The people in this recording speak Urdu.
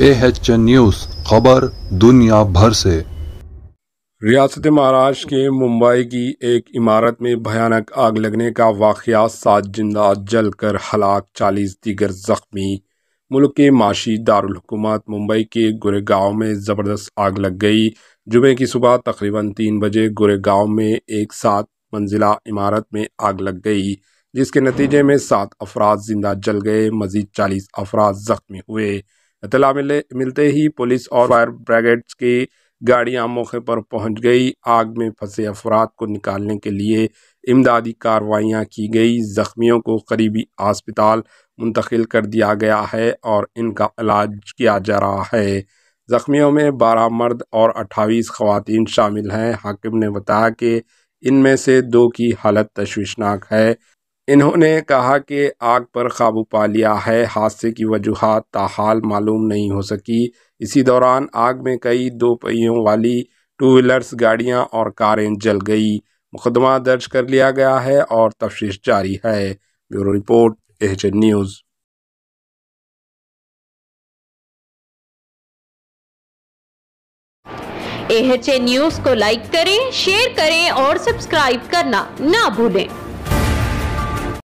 AHN نیوز خبر دنیا بھر سے۔ ریاست مہاراشٹر کے ممبئی کی ایک عمارت میں بھیانک آگ لگنے کا واقعہ، 7 زندہ جل کر ہلاک، 40 دیگر زخمی۔ ملک کے معاشی دارالحکومت ممبئی کے گوریگاؤں میں زبردست آگ لگ گئی۔ جمعے کی صبح تقریباً 3 بجے گوریگاؤں میں ایک 7 منزلہ عمارت میں آگ لگ گئی، جس کے نتیجے میں 7 افراد زندہ جل گئے، مزید 40 افراد زخمی ہوئے۔ اطلاع ملتے ہی پولیس اور فائر بریگیڈ کی گاڑیاں موقع پر پہنچ گئی۔ آگ میں پھنسے افراد کو نکالنے کے لیے امدادی کارروائیاں کی گئی۔ زخمیوں کو قریبی ہسپتال منتقل کر دیا گیا ہے اور ان کا علاج کیا جا رہا ہے۔ زخمیوں میں 12 مرد اور 28 خواتین شامل ہیں۔ حاکم نے بتایا کہ ان میں سے 2 کی حالت تشویشناک ہے۔ انہوں نے کہا کہ آگ پر قابو پا لیا ہے۔ حادثے کی وجوہات تاحال معلوم نہیں ہو سکی۔ اسی دوران آگ میں کئی 2 پہیوں والی 2 ویلرز گاڑیاں اور کاریں جل گئی۔ مقدمہ درج کر لیا گیا ہے اور تفتیش جاری ہے۔ Bureau report, AHN news. AHN news کو لائک کریں، شیئر کریں اور سبسکرائب کرنا نہ بھولیں۔